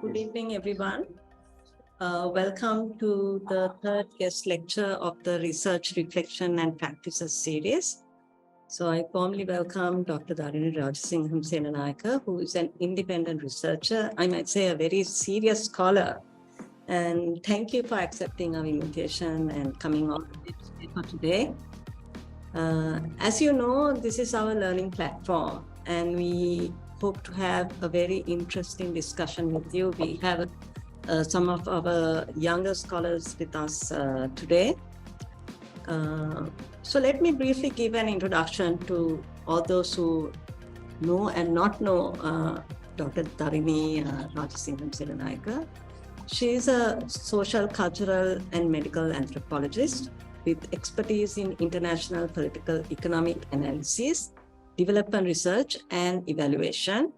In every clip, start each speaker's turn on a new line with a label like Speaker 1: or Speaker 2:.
Speaker 1: Good evening, everyone. Welcome to the third guest lecture of the Research, Reflection and Practices series. So I warmly welcome Dr. Darini Rajasingham Senanayake, who is an independent researcher, I might say a very serious scholar. And thank you for accepting our invitation and coming on for today. As you know, this is our learning platform, and we hope to have a very interesting discussion with you. We have some of our younger scholars with us today. So let me briefly give an introduction to all those who know and not know Dr. Darini Rajasingham Senanayake. She is a social, cultural, and medical anthropologist with expertise in international political economic analysis, development research, and evaluation.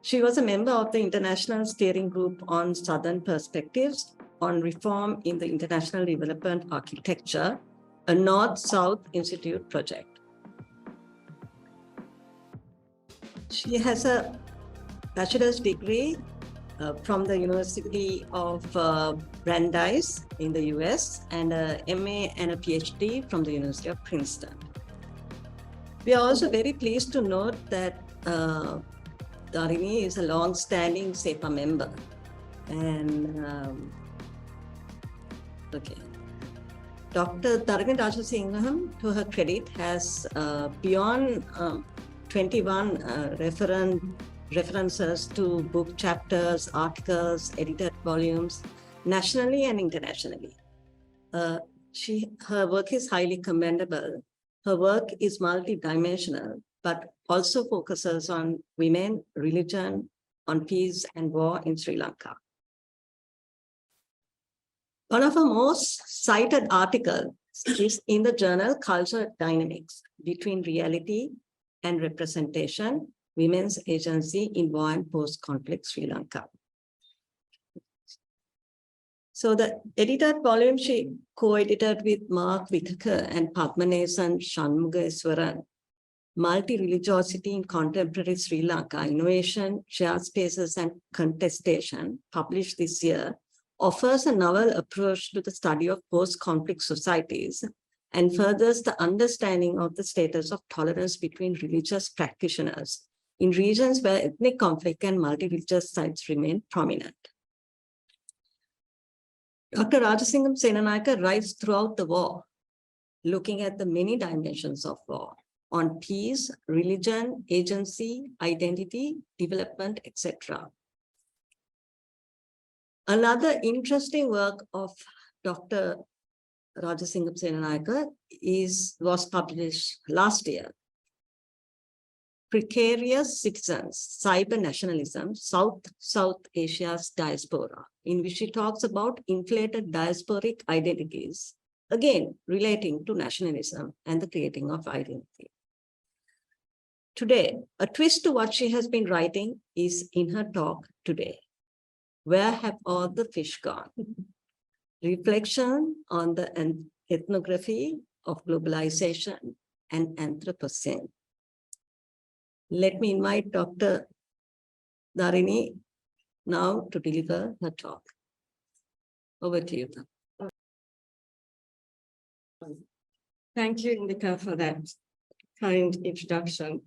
Speaker 1: She was a member of the International Steering Group on Southern Perspectives on Reform in the International Development Architecture, a North-South Institute project. She has a bachelor's degree from the University of Brandeis in the US, and a MA and a PhD from the University of Princeton. We are also very pleased to note that Darini is a long-standing CEPA member. And Dr. Darini Rajasingham, to her credit, has beyond 21 references to book chapters, articles, edited volumes, nationally and internationally. Her work is highly commendable. Her work is multidimensional, but also focuses on women, religion, on peace and war in Sri Lanka. One of her most cited articles is in the journal Culture Dynamics Between Reality and Representation, Women's Agency in War and Post-Conflict Sri Lanka. So the edited volume she co-edited with Mark Whitaker and Padmanesan Shanmugeswaran, Multi-Religiosity in Contemporary Sri Lanka, Innovation, Shared Spaces and Contestation, published this year, offers a novel approach to the study of post-conflict societies and furthers the understanding of the status of tolerance between religious practitioners in regions where ethnic conflict and multi-religious sites remain prominent. Dr. Rajasingham Senanayake writes throughout the war, looking at the many dimensions of war, on peace, religion, agency, identity, development, etc. Another interesting work of Dr. Rajasingham Senanayake was published last year, Precarious Citizens, Cyber Nationalism, South Asia's Diaspora, in which she talks about inflated diasporic identities, again, relating to nationalism and the creating of identity. Today, a twist to what she has been writing is in her talk today. Where have all the fish gone? Reflection on the ethnography of globalization and Anthropocene. Let me invite Dr. Darini now to deliver her talk. Over to you.
Speaker 2: Thank you, Indika, for that kind introduction.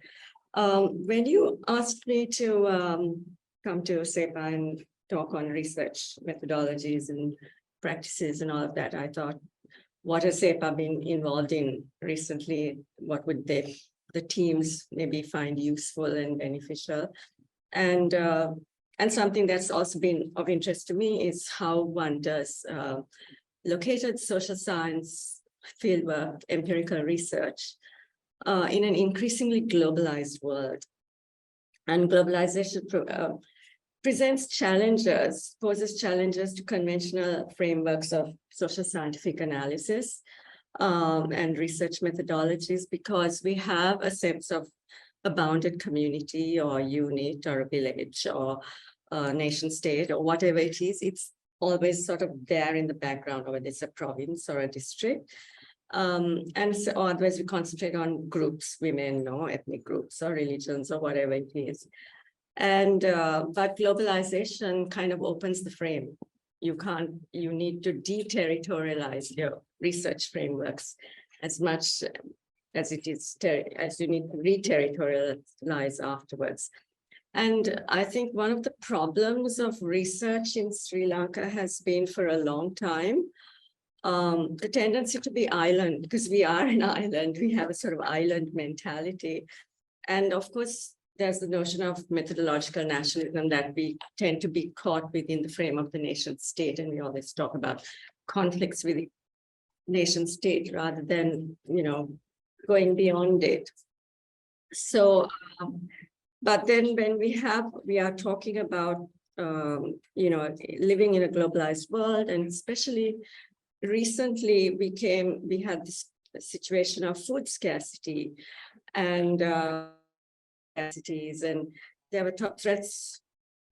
Speaker 2: When you asked me to come to CEPA and talk on research methodologies and practices and all of that, I thought, what has CEPA been involved in recently? What would the teams maybe find useful and beneficial? And something that's also been of interest to me is how one does located social science fieldwork, empirical research in an increasingly globalized world. And globalization poses challenges to conventional frameworks of social scientific analysis and research methodologies, because we have a sense of a bounded community or unit or a village or a nation state or whatever it is. It's always sort of there in the background, or whether it's a province or a district. And so otherwise we concentrate on groups, women or ethnic groups or religions or whatever it is. And but globalization kind of opens the frame. You need to deterritorialize your research frameworks as much as it is, as you need to re-territorialize afterwards. And I think one of the problems of research in Sri Lanka has been for a long time, the tendency to be island, because we are an island, we have a sort of island mentality. And of course, there's the notion of methodological nationalism that we tend to be caught within the frame of the nation state. And we always talk about conflicts with the nation state rather than, going beyond it. So, but then when we are talking about, living in a globalized world, and especially recently we had this situation of food scarcity and and there were threats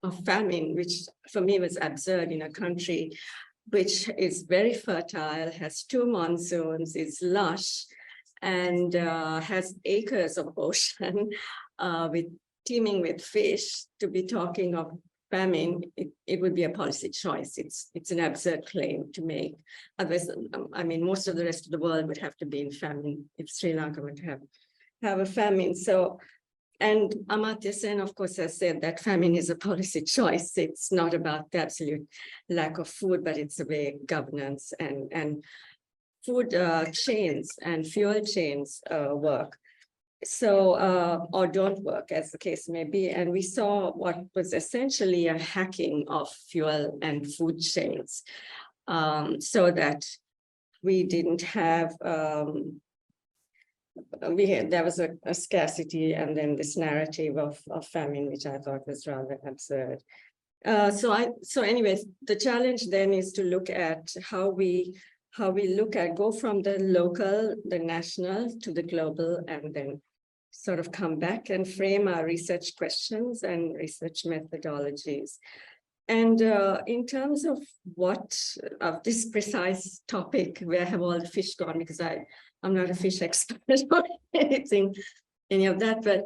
Speaker 2: of famine, which for me was absurd in a country which is very fertile, has 2 monsoons, is lush, and has acres of ocean teeming with fish. To be talking of famine, it would be a policy choice. It's an absurd claim to make. Otherwise, I mean, most of the rest of the world would have to be in famine if Sri Lanka would have a famine. So, and Amartya Sen, of course, has said that famine is a policy choice. It's not about the absolute lack of food, but it's the way governance and food chains and fuel chains work. So, or don't work, as the case may be. And we saw what was essentially a hacking of fuel and food chains, so that we didn't have, there was a scarcity and then this narrative of famine, which I thought was rather absurd. So anyways, the challenge then is to look at how we go from the local, the national to the global, and then sort of come back and frame our research questions and research methodologies. And in terms of this precise topic, where have all the fish gone? Because I'm not a fish expert or anything, any of that, but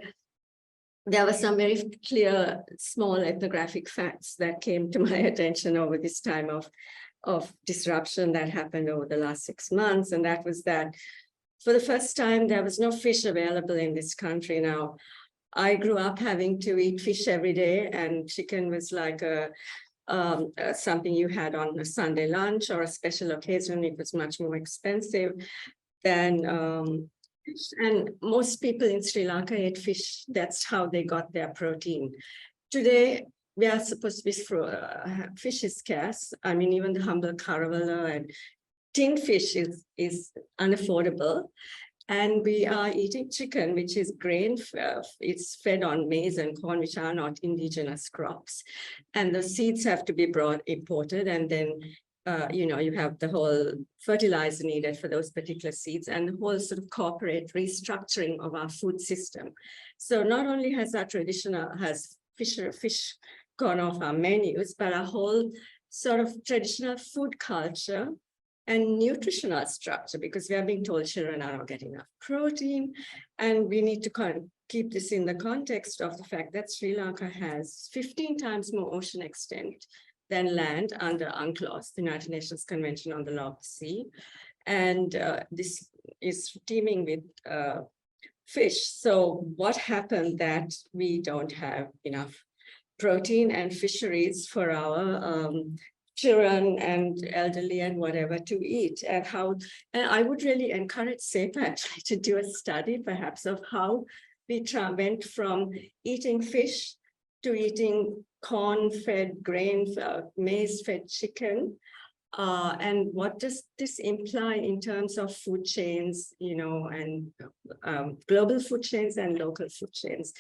Speaker 2: there were some very clear, small ethnographic facts that came to my attention over this time of disruption that happened over the last 6 months. And that was that for the first time, there was no fish available in this country. Now, I grew up having to eat fish every day, and chicken was like something you had on a Sunday lunch or a special occasion. It was much more expensive than, and most people in Sri Lanka ate fish. That's how they got their protein. Today, we are supposed to be, fish is scarce. I mean, even the humble caravala and tin fish is unaffordable. And we are eating chicken, which is grain, it's fed on maize and corn, which are not indigenous crops. And the seeds have to be imported. And then, you have the whole fertilizer needed for those particular seeds, and the whole sort of corporate restructuring of our food system. So not only has our fish gone off our menus, but our whole sort of traditional food culture and nutritional structure, because we are being told children are not getting enough protein. And we need to kind of keep this in the context of the fact that Sri Lanka has 15 times more ocean extent than land under UNCLOS, the United Nations Convention on the Law of the Sea. And this is teeming with fish. So what happened that we don't have enough protein and fisheries for our children and elderly and whatever to eat, and I would really encourage CEPA actually to do a study perhaps of how we went from eating fish to eating corn-fed, maize-fed chicken. And what does this imply in terms of food chains, and global food chains and local food chains?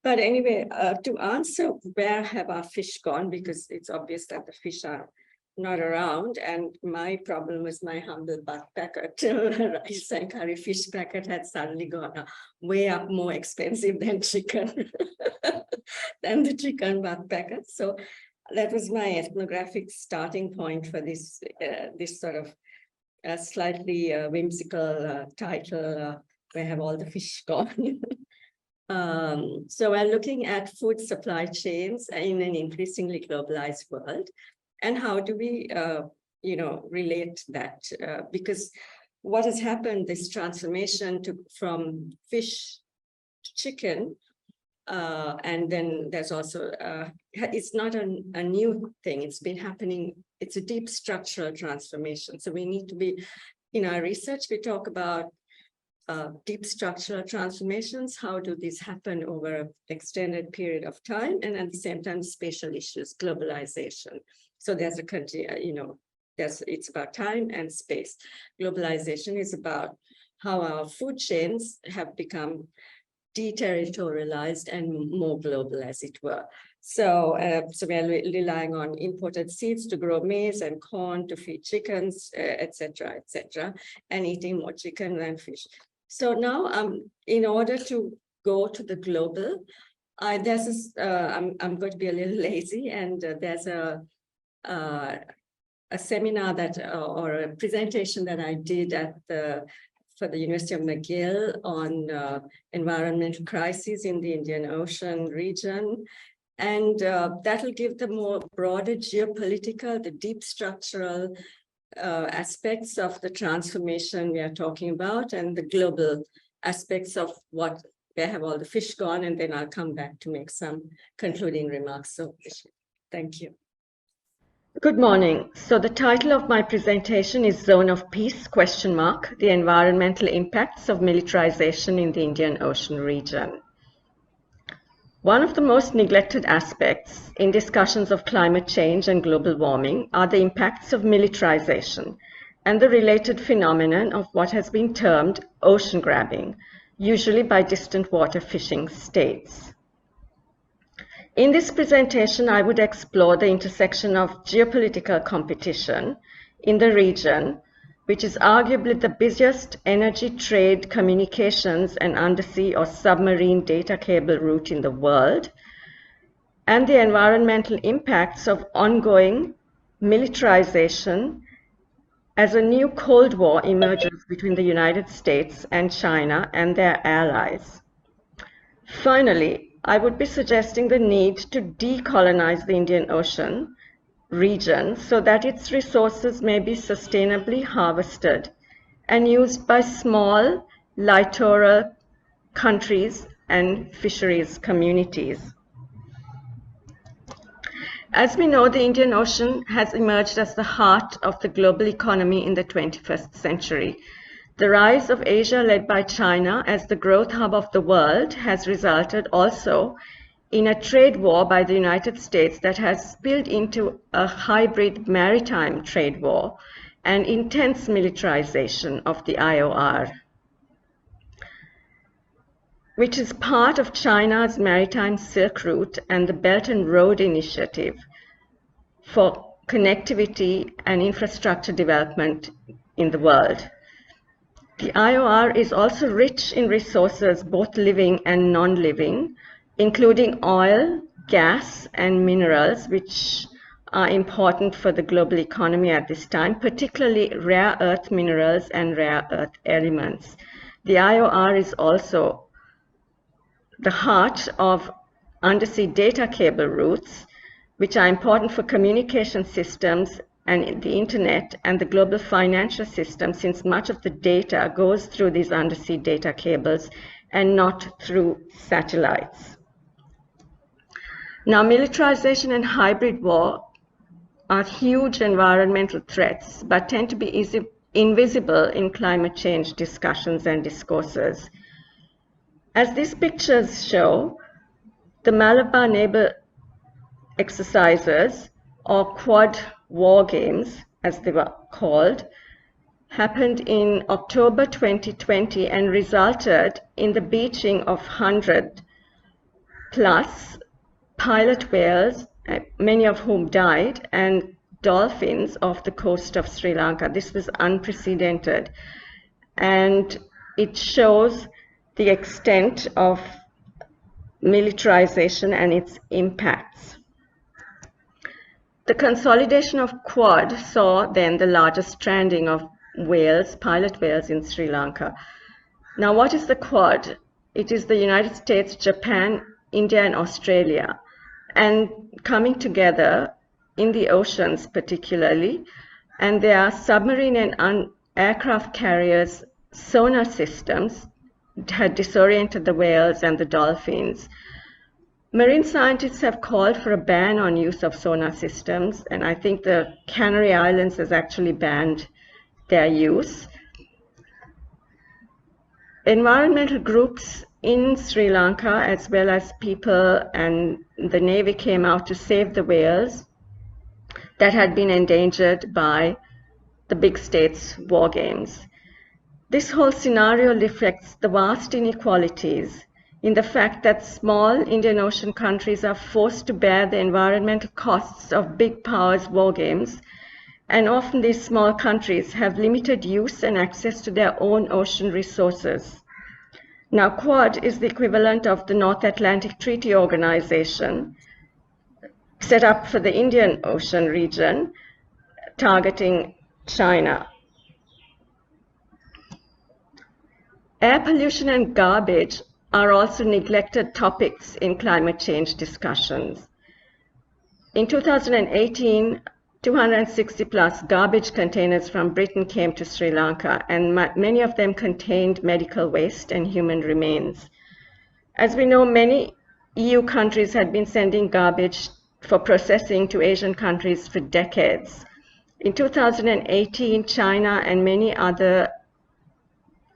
Speaker 2: But anyway, to answer where have our fish gone, because it's obvious that the fish are not around, and my problem was my humble butt packet, rice and curry fish packet had suddenly gone way up more expensive than chicken, than the chicken butt packet. So that was my ethnographic starting point for this sort of slightly whimsical title, where have all the fish gone? So we're looking at food supply chains in an increasingly globalized world. And how do we, relate that? Because what has happened, this transformation from fish to chicken, and then there's also, it's not a new thing, it's been happening, it's a deep structural transformation. So we need to be, in our research, we talk about deep structural transformations, how do these happen over an extended period of time, and at the same time, spatial issues, globalization. So there's it's about time and space. Globalization is about how our food chains have become deterritorialized and more global, as it were. So we are relying on imported seeds to grow maize and corn to feed chickens, et cetera, and eating more chicken than fish. So now, in order to go to the global, I'm going to be a little lazy, and there's a seminar or a presentation that I did for the University of McGill on environmental crises in the Indian Ocean region. And that will give the more broader geopolitical, the deep structural aspects of the transformation we are talking about, and the global aspects of where have all the fish gone, and then I'll come back to make some concluding remarks. So thank you. Good morning. So the title of my presentation is Zone of Peace, ? The environmental impacts of militarization in the Indian Ocean region. One of the most neglected aspects in discussions of climate change and global warming are the impacts of militarization and the related phenomenon of what has been termed ocean grabbing, usually by distant water fishing states. In this presentation, I would explore the intersection of geopolitical competition in the region, which is arguably the busiest energy, trade, communications, and undersea or submarine data cable route in the world, and the environmental impacts of ongoing militarization as a new Cold War emerges between the United States and China and their allies. Finally, I would be suggesting the need to decolonize the Indian Ocean region so that its resources may be sustainably harvested and used by small littoral countries and fisheries communities. As we know, the Indian Ocean has emerged as the heart of the global economy in the 21st century. The rise of Asia, led by China as the growth hub of the world, has resulted also in a trade war by the United States that has spilled into a hybrid maritime trade war and intense militarization of the IOR, which is part of China's Maritime Silk Route and the Belt and Road Initiative for connectivity and infrastructure development in the world. The IOR is also rich in resources, both living and non-living, including oil, gas, and minerals, which are important for the global economy at this time, particularly rare earth minerals and rare earth elements. The IOR is also the heart of undersea data cable routes, which are important for communication systems and the internet and the global financial system, since much of the data goes through these undersea data cables and not through satellites. Now, militarization and hybrid war are huge environmental threats, but tend to be invisible in climate change discussions and discourses. As these pictures show, the Malabar Naval Exercises, or Quad War Games, as they were called, happened in October 2020 and resulted in the beaching of 100 plus pilot whales, many of whom died, and dolphins off the coast of Sri Lanka. This was unprecedented, and it shows the extent of militarization and its impacts. The consolidation of Quad saw then the largest stranding of whales, pilot whales, in Sri Lanka. Now, what is the Quad? it is the United States, Japan, India, and Australia, and coming together in the oceans particularly, and their submarine and aircraft carriers sonar systems had disoriented the whales and the dolphins. Marine scientists have called for a ban on use of sonar systems, and I think the Canary Islands has actually banned their use. Environmental groups in Sri Lanka, as well as people and the Navy, came out to save the whales that had been endangered by the big states' war games. This whole scenario reflects the vast inequalities in the fact that small Indian Ocean countries are forced to bear the environmental costs of big powers' war games, and often these small countries have limited use and access to their own ocean resources. Now, Quad is the equivalent of the North Atlantic Treaty Organization, set up for the Indian Ocean region, targeting China. Air pollution and garbage are also neglected topics in climate change discussions. In 2018, 260 plus garbage containers from Britain came to Sri Lanka, and many of them contained medical waste and human remains. As we know, many EU countries had been sending garbage for processing to Asian countries for decades. In 2018, China and many other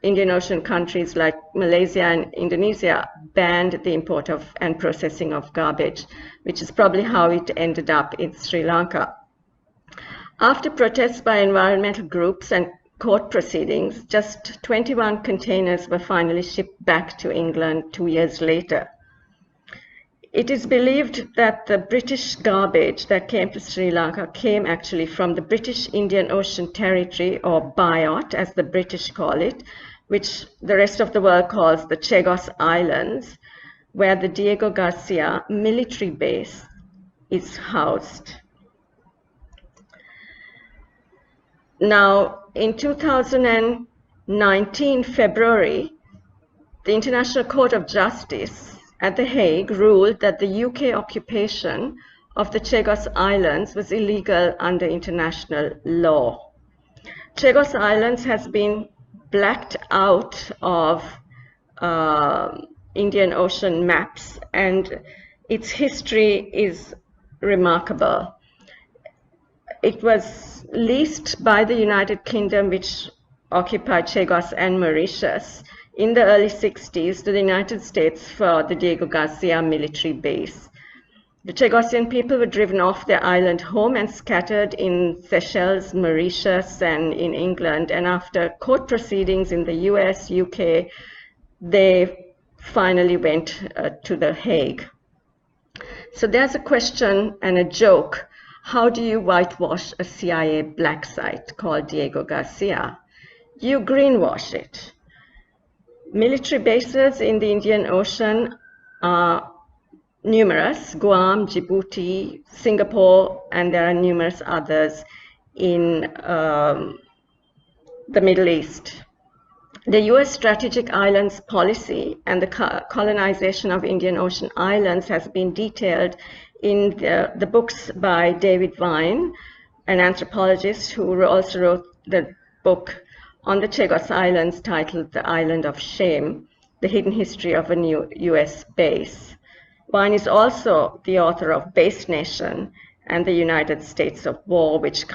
Speaker 2: Indian Ocean countries like Malaysia and Indonesia banned the import of and processing of garbage, which is probably how it ended up in Sri Lanka. After protests by environmental groups and court proceedings, just 21 containers were finally shipped back to England 2 years later. It is believed that the British garbage that came to Sri Lanka came actually from the British Indian Ocean Territory, or BIOT as the British call it, which the rest of the world calls the Chagos Islands, where the Diego Garcia military base is housed. Now, in 2019, February, the International Court of Justice at The Hague ruled that the UK occupation of the Chagos Islands was illegal under international law. Chagos Islands has been blacked out of Indian Ocean maps, and its history is remarkable. It was leased by the United Kingdom, which occupied Chagos and Mauritius, in the early 60s to the United States for the Diego Garcia military base. The Chagosian people were driven off their island home and scattered in Seychelles, Mauritius, and in England. And after court proceedings in the US, UK, they finally went to The Hague. So there's a question and a joke. How do you whitewash a CIA black site called Diego Garcia? You greenwash it. Military bases in the Indian Ocean are numerous: Guam, Djibouti, Singapore, and there are numerous others in the Middle East. The US Strategic Islands Policy and the colonization of Indian Ocean islands has been detailed in the books by David Vine, an anthropologist who also wrote the book on the Chagos Islands titled The Island of Shame, The Hidden History of a New US Base. Vine is also the author of Base Nation and the United States of War, which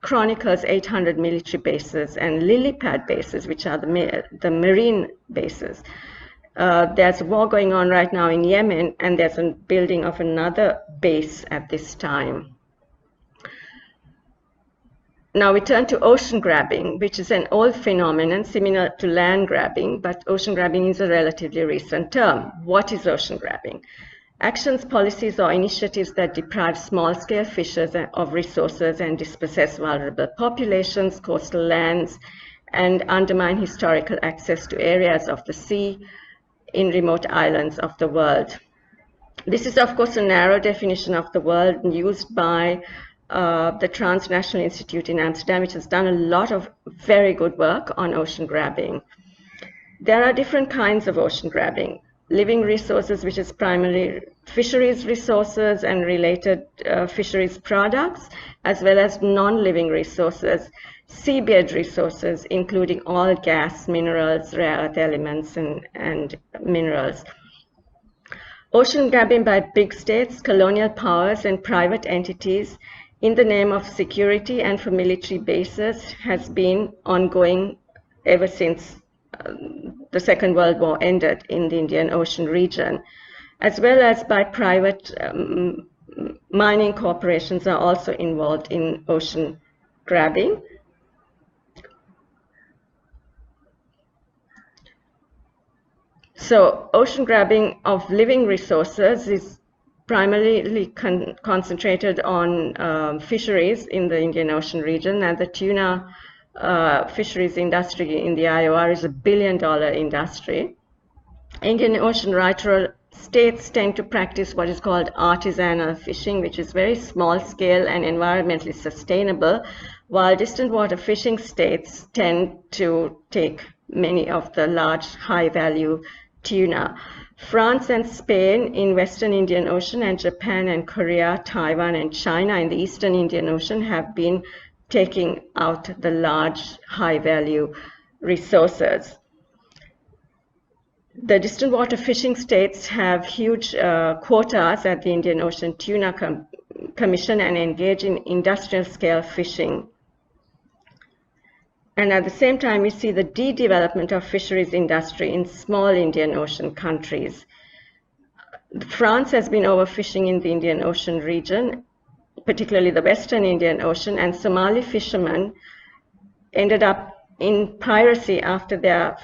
Speaker 2: chronicles 800 military bases and lily pad bases, which are the marine bases. There's a war going on right now in Yemen, and there's a building of another base at this time. Now we turn to ocean grabbing, which is an old phenomenon similar to land grabbing, but ocean grabbing is a relatively recent term. What is ocean grabbing? Actions, policies, or initiatives that deprive small-scale fishers of resources and dispossess vulnerable populations, coastal lands, and undermine historical access to areas of the sea in remote islands of the world. This is, of course, a narrow definition of the world used by the Transnational Institute in Amsterdam, which has done a lot of very good work on ocean grabbing. There are different kinds of ocean grabbing. Living resources, which is primarily fisheries resources and related fisheries products, as well as non-living resources, seabed resources, including oil, gas, minerals, rare earth elements, and minerals. Ocean grabbing by big states, colonial powers, and private entities in the name of security and for military bases has been ongoing ever since the Second World War ended in the Indian Ocean region, as well as by private mining corporations are also involved in ocean grabbing. So ocean grabbing of living resources is primarily concentrated on fisheries in the Indian Ocean region, and the tuna fisheries industry in the IOR is $1 billion industry. Indian Ocean littoral states tend to practice what is called artisanal fishing, which is very small scale and environmentally sustainable, while distant water fishing states tend to take many of the large high value tuna. France and Spain in Western Indian Ocean, and Japan and Korea, Taiwan and China in the Eastern Indian Ocean have been taking out the large high value resources. The distant water fishing states have huge quotas at the Indian Ocean Tuna Commission and engage in industrial scale fishing. And at the same time, we see the de-development of fisheries industry in small Indian Ocean countries. France has been overfishing in the Indian Ocean region, particularly the Western Indian Ocean, and Somali fishermen ended up in piracy after their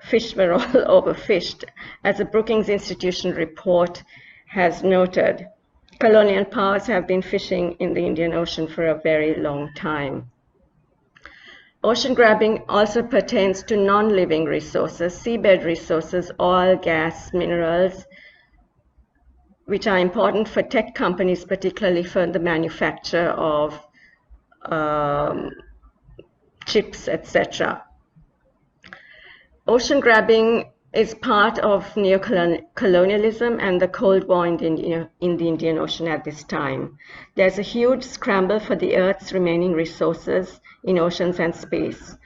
Speaker 2: fish were all overfished. As the Brookings Institution report has noted, colonial powers have been fishing in the Indian Ocean for a very long time. Ocean grabbing also pertains to non-living resources, seabed resources, oil, gas, minerals, which are important for tech companies, particularly for the manufacture of chips, etc. Ocean grabbing is part of neocolonialism and the Cold War in the Indian Ocean at this time. There's a huge scramble for the Earth's remaining resources in oceans and space.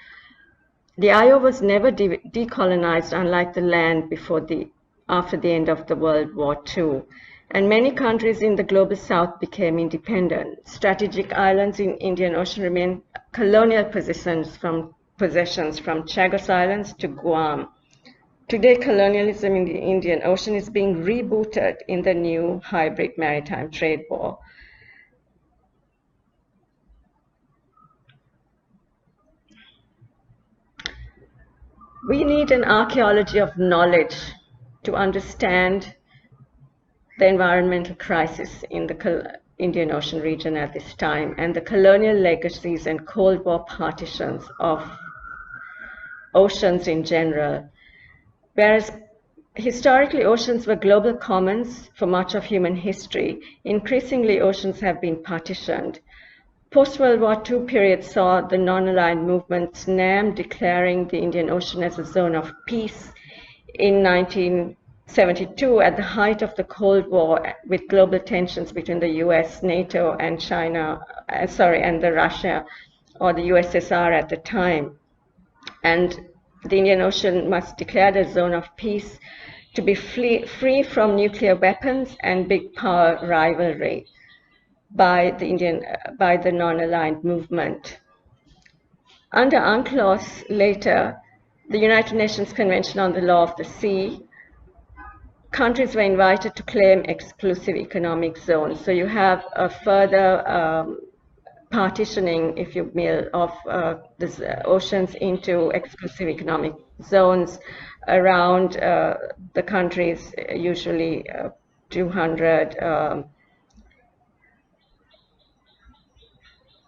Speaker 2: The IO was never decolonized, unlike the land after the end of the World War II. And many countries in the global south became independent. Strategic islands in Indian Ocean remain colonial possessions from Chagos Islands to Guam. Today, colonialism in the Indian Ocean is being rebooted in the new hybrid maritime trade war. We need an archaeology of knowledge to understand the environmental crisis in the Indian Ocean region at this time and the colonial legacies and Cold War partitions of oceans in general. Whereas historically oceans were global commons for much of human history, increasingly oceans have been partitioned. Post-World War II period saw the non-aligned movement NAM declaring the Indian Ocean as a zone of peace in 1972 at the height of the Cold War, with global tensions between the US, NATO, and and the Russia or the USSR at the time. And the Indian Ocean was declared a zone of peace to be free from nuclear weapons and big power rivalry by the non-aligned movement. Under UNCLOS later, the United Nations Convention on the Law of the Sea, countries were invited to claim exclusive economic zones. So you have a further partitioning, if you will, of the oceans into exclusive economic zones around the countries, usually 200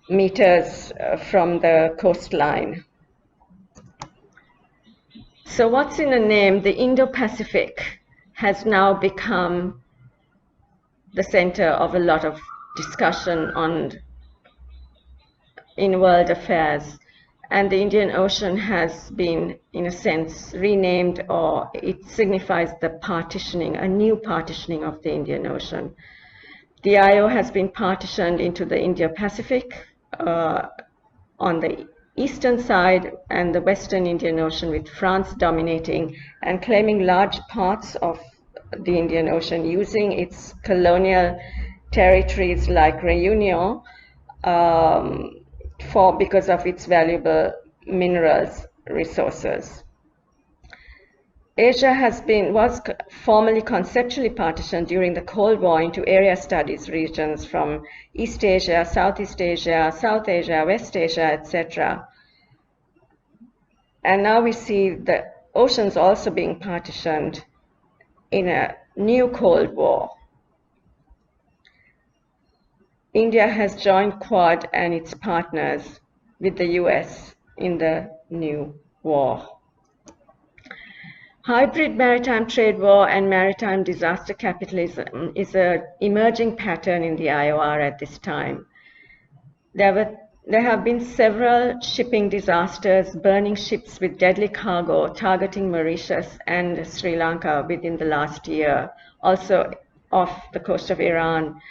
Speaker 2: meters from the coastline. So what's in a name? The Indo-Pacific has now become the center of a lot of discussion in world affairs. and the Indian Ocean has been, in a sense, renamed, or it signifies the partitioning, a new partitioning of the Indian Ocean. The IO has been partitioned into the Indo-Pacific on the eastern side and the Western Indian Ocean, with France dominating and claiming large parts of the Indian Ocean, using its colonial territories like Réunion because of its valuable minerals resources. Asia was formally conceptually partitioned during the Cold War into area studies regions from East Asia, Southeast Asia, South Asia, West Asia, etc. And now we see the oceans also being partitioned in a new Cold War. India has joined Quad and its partners with the US in the new war. Hybrid maritime trade war and maritime disaster capitalism is an emerging pattern in the IOR at this time. There have been several shipping disasters, burning ships with deadly cargo targeting Mauritius and Sri Lanka within the last year, also off the coast of Iran.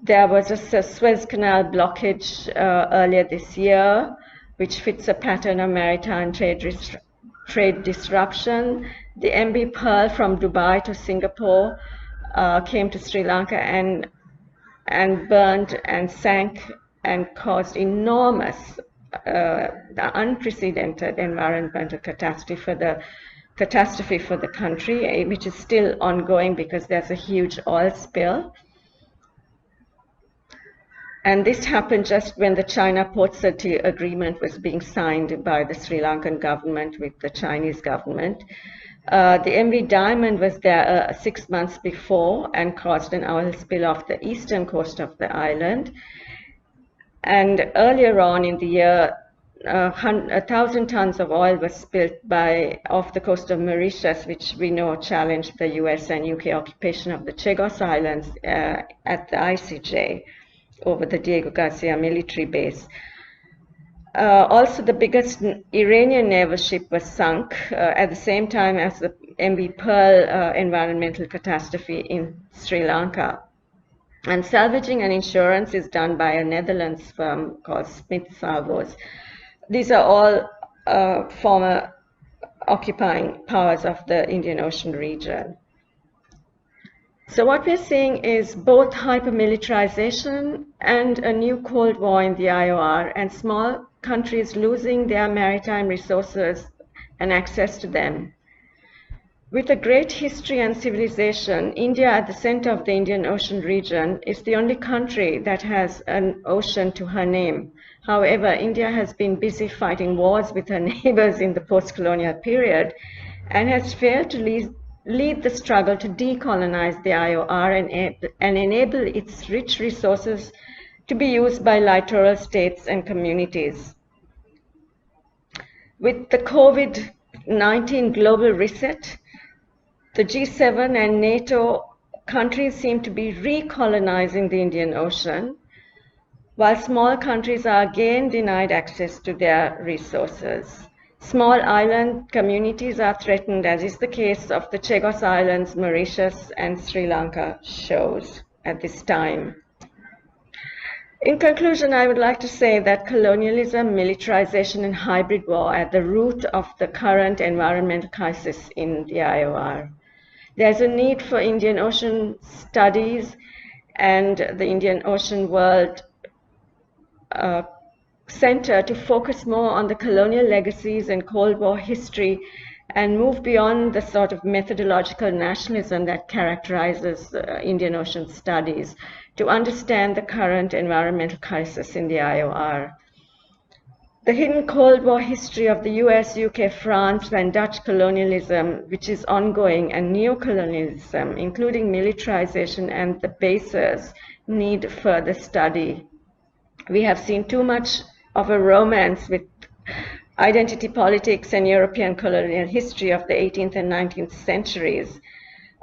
Speaker 2: There was a Suez Canal blockage earlier this year, which fits a pattern of maritime trade disruption. The MV Pearl from Dubai to Singapore came to Sri Lanka and burned and sank and caused enormous, unprecedented environmental catastrophe for the country, which is still ongoing because there's a huge oil spill. And this happened just when the China Port City Agreement was being signed by the Sri Lankan government with the Chinese government. The MV Diamond was there 6 months before and caused an oil spill off the eastern coast of the island. And earlier on in the year, 1,000 tons of oil was spilled off the coast of Mauritius, which we know challenged the US and UK occupation of the Chagos Islands at the ICJ over the Diego Garcia military base. Also, the biggest Iranian naval ship was sunk at the same time as the MV Pearl environmental catastrophe in Sri Lanka. And salvaging and insurance is done by a Netherlands firm called Smith Salvos. These are all former occupying powers of the Indian Ocean region. So what we're seeing is both hypermilitarization and a new Cold War in the IOR, and small countries losing their maritime resources and access to them. With a great history and civilization, India at the center of the Indian Ocean region is the only country that has an ocean to her name. However, India has been busy fighting wars with her neighbors in the post-colonial period and has failed to lead the struggle to decolonize the IOR and enable its rich resources to be used by littoral states and communities. With the COVID-19 global reset, the G7 and NATO countries seem to be recolonizing the Indian Ocean, while small countries are again denied access to their resources. Small island communities are threatened, as is the case of the Chagos Islands, Mauritius, and Sri Lanka shows at this time. In conclusion, I would like to say that colonialism, militarization, and hybrid war are at the root of the current environmental crisis in the IOR. There's a need for Indian Ocean studies and the Indian Ocean World Center to focus more on the colonial legacies and Cold War history and move beyond the sort of methodological nationalism that characterizes Indian Ocean studies to understand the current environmental crisis in the IOR. The hidden Cold War history of the US, UK, France, and Dutch colonialism, which is ongoing, and neocolonialism, including militarization and the bases, need further study. We have seen too much of a romance with identity politics and European colonial history of the 18th and 19th centuries,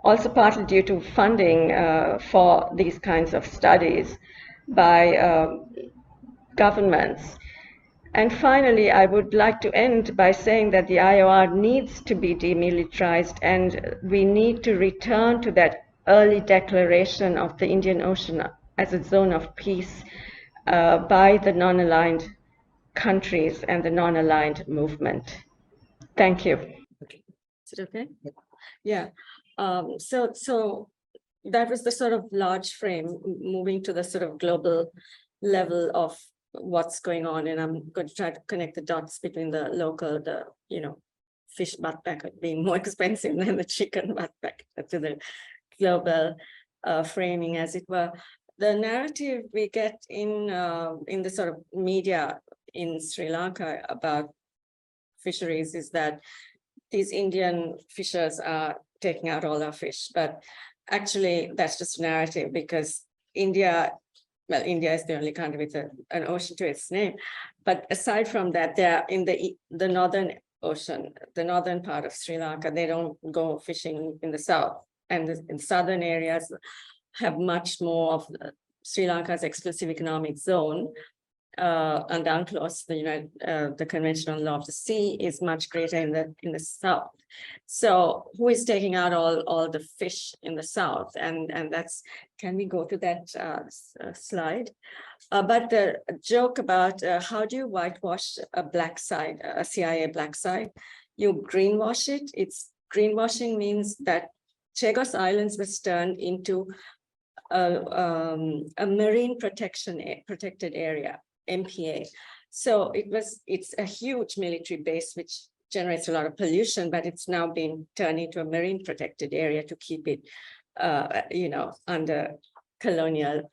Speaker 2: also partly due to funding for these kinds of studies by governments. And finally, I would like to end by saying that the IOR needs to be demilitarized, and we need to return to that early declaration of the Indian Ocean as a zone of peace by the non-aligned countries and the non-aligned movement. Thank you.
Speaker 1: Okay.
Speaker 2: Is it okay? Yeah. So that was the sort of large frame, moving to the sort of global level of what's going on. And I'm going to try to connect the dots between the local, fish butt packet being more expensive than the chicken butt packet, to the global framing, as it were. The narrative we get in the sort of media in Sri Lanka about fisheries is that these Indian fishers are taking out all our fish, but actually that's just a narrative, because India is the only country with an ocean to its name. But aside from that, they're in the northern ocean, the northern part of Sri Lanka. They don't go fishing in the south, and in southern areas have much more of Sri Lanka's exclusive economic zone. And UNCLOS, the conventional law of the sea, is much greater in the south. So who is taking out all the fish in the south? And that's, can we go to that slide? But the joke about how do you whitewash a black site, a CIA black site? You greenwash it. Greenwashing means that Chagos Islands was turned into a marine protected area, MPA. So it's a huge military base which generates a lot of pollution, but it's now been turned into a marine protected area to keep it, under colonial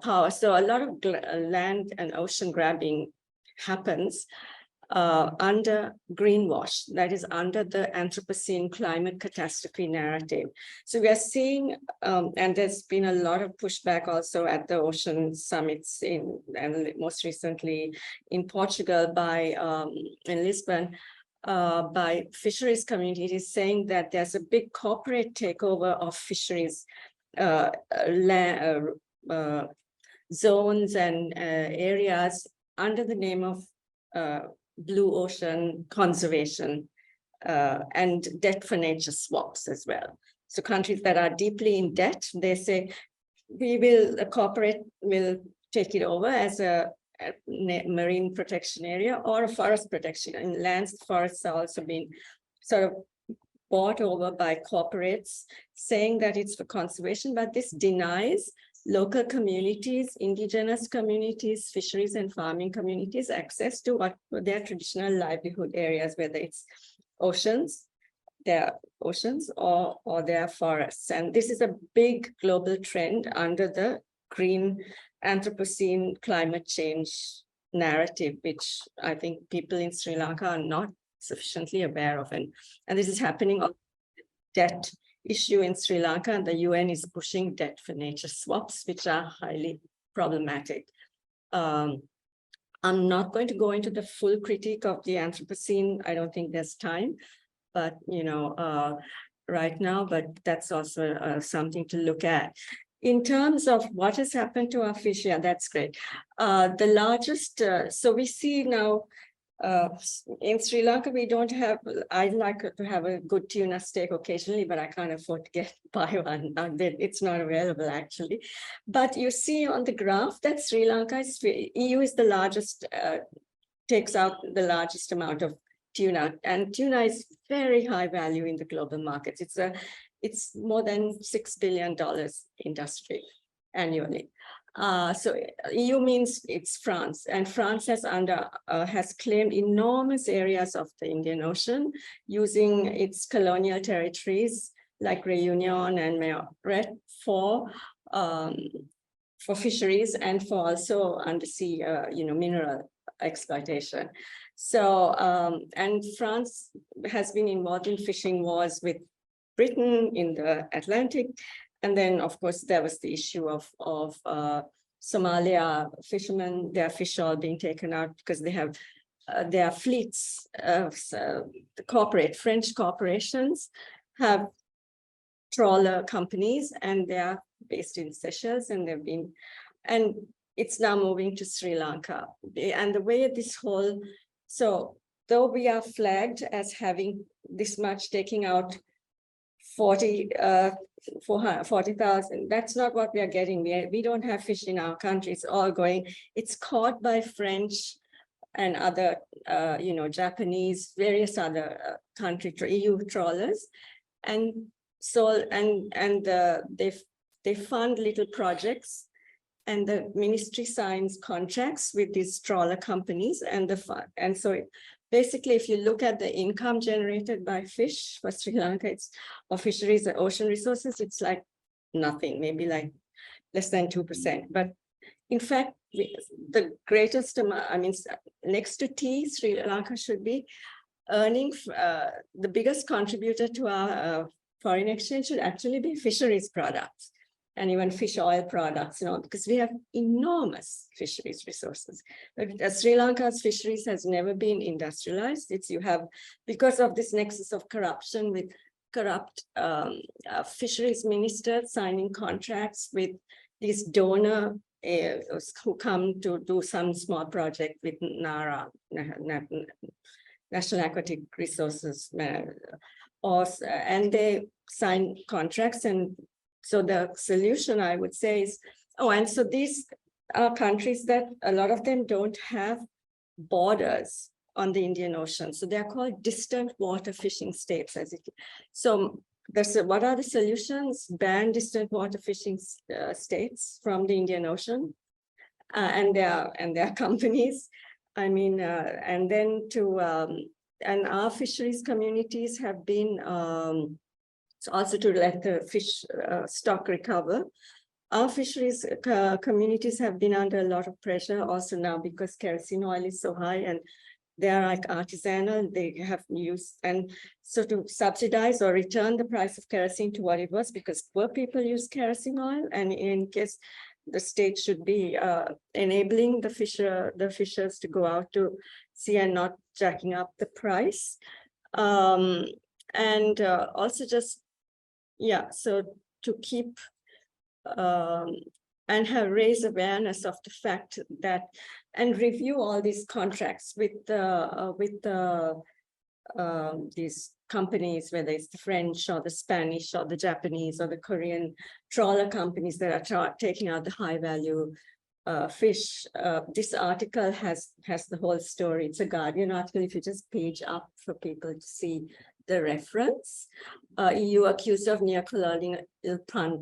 Speaker 2: power. So a lot of land and ocean grabbing happens under greenwash, that is under the Anthropocene climate catastrophe narrative. So we are seeing, and there's been a lot of pushback also at the ocean summits and most recently in Portugal in Lisbon, by fisheries communities, saying that there's a big corporate takeover of fisheries zones and areas under the name of blue ocean conservation and debt for nature swaps as well. So countries that are deeply in debt, they say, a corporate will take it over as a marine protection area or a forest protection. And lands, forests are also being sort of bought over by corporates, saying that it's for conservation, but this denies local communities, indigenous communities, fisheries and farming communities access to what their traditional livelihood areas, whether it's oceans, their oceans or their forests. And this is a big global trend under the green Anthropocene climate change narrative, which I think people in Sri Lanka are not sufficiently aware of. And this is happening on debt issue in Sri Lanka, and the UN is pushing debt for nature swaps, which are highly problematic. I'm not going to go into the full critique of the Anthropocene. I don't think there's time, but right now, but that's also something to look at. In terms of what has happened to our fish, yeah, that's great. The largest, so we see now, in Sri Lanka, we don't have, I'd like to have a good tuna steak occasionally, but I can't afford to buy one. It's not available actually. But you see on the graph that Sri Lanka EU is the largest, takes out the largest amount of tuna, and tuna is very high value in the global markets. It's more than $6 billion industry annually. So EU means it's France, and France has claimed enormous areas of the Indian Ocean using its colonial territories like Réunion and Mayotte for fisheries and for also undersea, mineral exploitation. So, and France has been involved in fishing wars with Britain in the Atlantic. And then, of course, there was the issue of Somalia fishermen, their fish oil being taken out because they have their fleets of the French corporations have trawler companies, and they are based in Seychelles, and they've been, and it's now moving to Sri Lanka. And the way this whole, so though we are flagged as having this much taking out 40,000, that's not what we are getting. We don't have fish in our country. It's all going, it's caught by French and other, Japanese, various other country, EU trawlers. And so, they fund little projects, and the ministry signs contracts with these trawler companies and the fund. And so basically, if you look at the income generated by fish for Sri Lanka, or fisheries or ocean resources, it's like nothing, maybe like less than 2%. But in fact, the greatest amount, next to tea, Sri Lanka should be earning, the biggest contributor to our foreign exchange should actually be fisheries products and even fish oil products, because we have enormous fisheries resources. But Sri Lanka's fisheries has never been industrialized. Because of this nexus of corruption with corrupt fisheries ministers signing contracts with these donor who come to do some small project with NARA, National Aquatic Resources, and they sign contracts. And so the solution, I would say, is, and so these are countries that a lot of them don't have borders on the Indian Ocean. So they're called distant water fishing states. So what are the solutions? Ban distant water fishing states from the Indian Ocean and their companies. And then and our fisheries communities have been also to let the fish stock recover. Our fisheries communities have been under a lot of pressure also now because kerosene oil is so high and they are like artisanal. They have used, and so to subsidize or return the price of kerosene to what it was, because poor people use kerosene oil, and in case the state should be enabling the fishers to go out to sea and not jacking up the price. And also just, so to keep and raise awareness of the fact that, and review all these contracts with these companies, whether it's the French or the Spanish or the Japanese or the Korean trawler companies that are taking out the high value fish. This article has the whole story. It's a Guardian article. If you just page up for people to see the reference. EU accused of neocolonial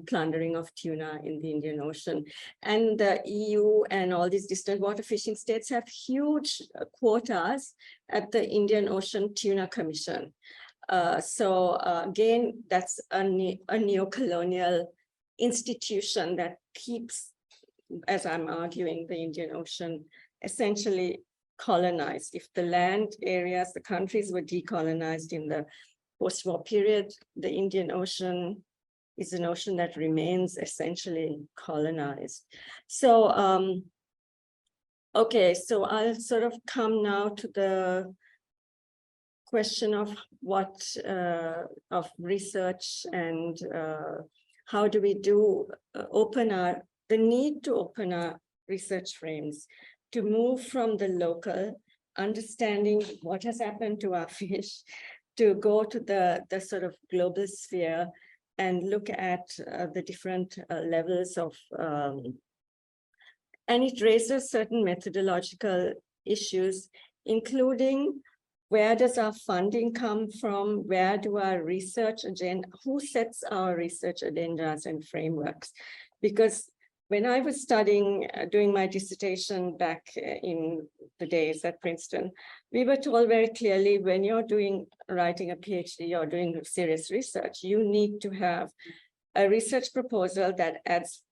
Speaker 2: plundering of tuna in the Indian Ocean. And the EU and all these distant water fishing states have huge quotas at the Indian Ocean Tuna Commission. So again, that's a neocolonial institution that keeps, as I'm arguing, the Indian Ocean essentially colonized. If the land areas, the countries were decolonized in the post-war period, the Indian Ocean is an ocean that remains essentially colonized. So, okay, so I'll sort of come now to the question of what, of research and how do we do the need to open our research frames to move from the local, understanding what has happened to our fish, to go to the sort of global sphere and look at the different levels of, and it raises certain methodological issues, including where does our funding come from? Where do our research agenda, who sets our research agendas and frameworks? Because when I was studying, doing my dissertation back in the days at Princeton, we were told very clearly, when you're writing a PhD or doing serious research, you need to have a research proposal that adds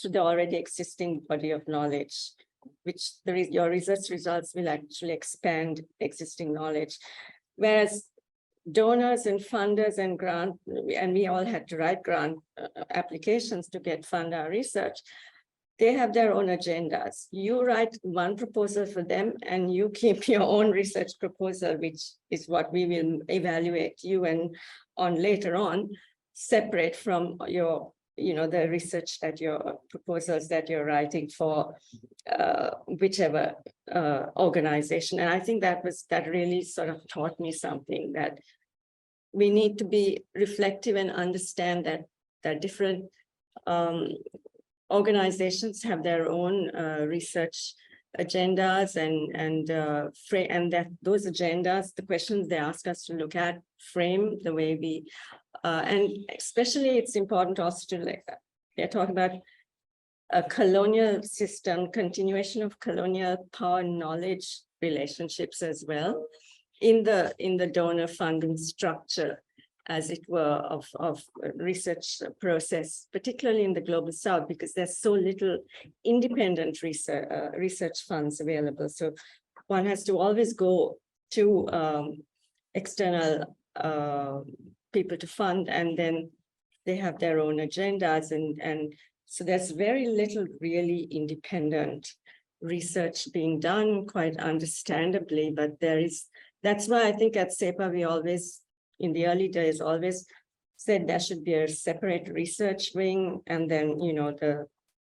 Speaker 2: to the already existing body of knowledge, which your research results will actually expand existing knowledge. Whereas donors and funders and we all had to write grant applications to fund our research. They have their own agendas. You write one proposal for them and you keep your own research proposal, which is what we will evaluate you on later on, separate from your the research proposals that you're writing for whichever organization. And I think that really sort of taught me something, that we need to be reflective and understand that different organizations have their own research agendas and that those agendas, the questions they ask us to look at, frame the way we and especially it's important also to they're talking about a colonial system, continuation of colonial power knowledge relationships as well in the donor funding structure, as it were, of research process, particularly in the global south, because there's so little independent research funds available. So one has to always go to external people to fund, and then they have their own agendas, and so there's very little really independent research being done, quite understandably, but that's why I think at CEPA we always, in the early days, always said there should be a separate research wing, and then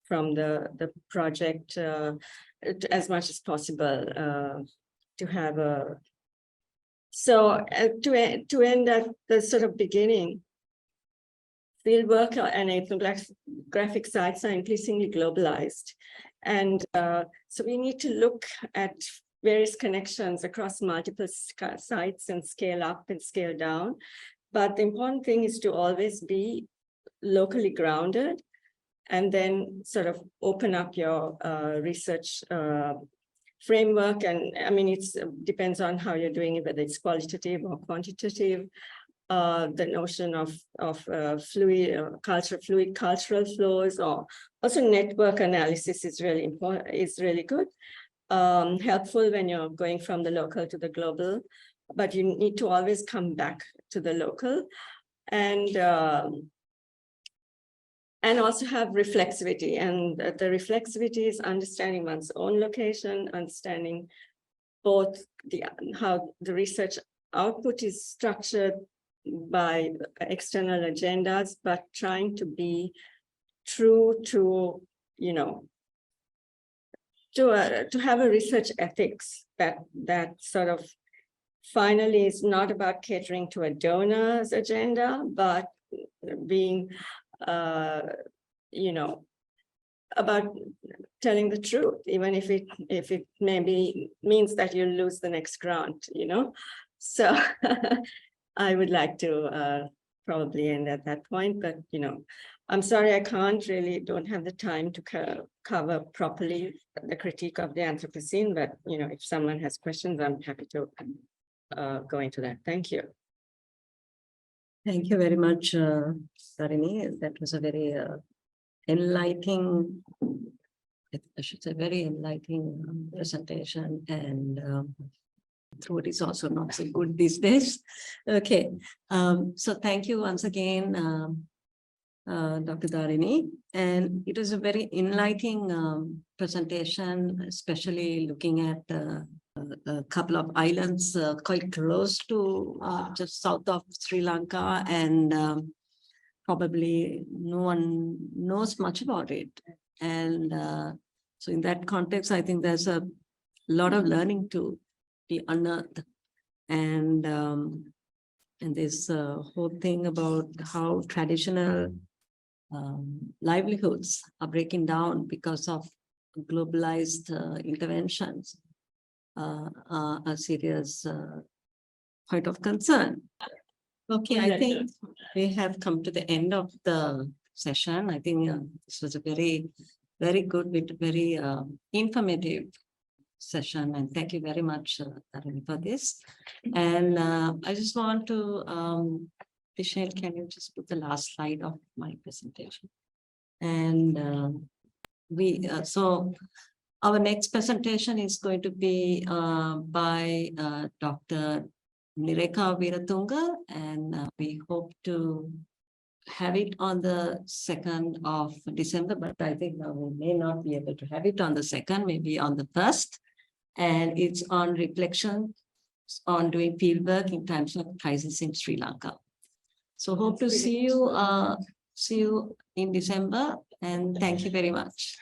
Speaker 2: from the project as much as possible to have a. So to end at the sort of beginning, fieldwork and ethnographic sites are increasingly globalized. And so we need to look at various connections across multiple sites and scale up and scale down. But the important thing is to always be locally grounded, and then sort of open up your research framework. And I mean, it depends on how you're doing it, whether it's qualitative or quantitative. The notion of fluid cultural flows, or also network analysis is really important, is really good. Helpful when you're going from the local to the global, but you need to always come back to the local, and also have reflexivity. And the reflexivity is understanding one's own location, understanding both how the research output is structured by external agendas, but trying to be true to, to have a research ethics that sort of finally is not about catering to a donor's agenda, but being, about telling the truth, even if it maybe means that you lose the next grant, So I would like to probably end at that point, but I'm sorry, I don't have the time to cover properly the critique of the Anthropocene, but if someone has questions, I'm happy to go into that. Thank you.
Speaker 1: Thank you very much, Darini. That was a very enlightening, I should say, very enlightening presentation, and throat is also not so good these days. Okay, so thank you once again, Dr. Darini, and it was a very enlightening presentation, especially looking at a couple of islands quite close to just south of Sri Lanka, and probably no one knows much about it. And so in that context, I think there's a lot of learning to be unearthed. And this whole thing about how traditional livelihoods are breaking down because of globalized interventions are a serious point of concern. Okay, I think we have come to the end of the session. I think this was a very, very good, very informative session, and thank you very much, Darini, for this. And I just want to, Michelle, can you just put the last slide of my presentation? And so our next presentation is going to be by Dr. Nireka Viratunga, and we hope to have it on the 2nd of December, but I think we may not be able to have it on the 2nd, maybe on the 1st. And it's on reflection on doing fieldwork in times of crisis in Sri Lanka. So hope to see you See you in December, and thank you very much.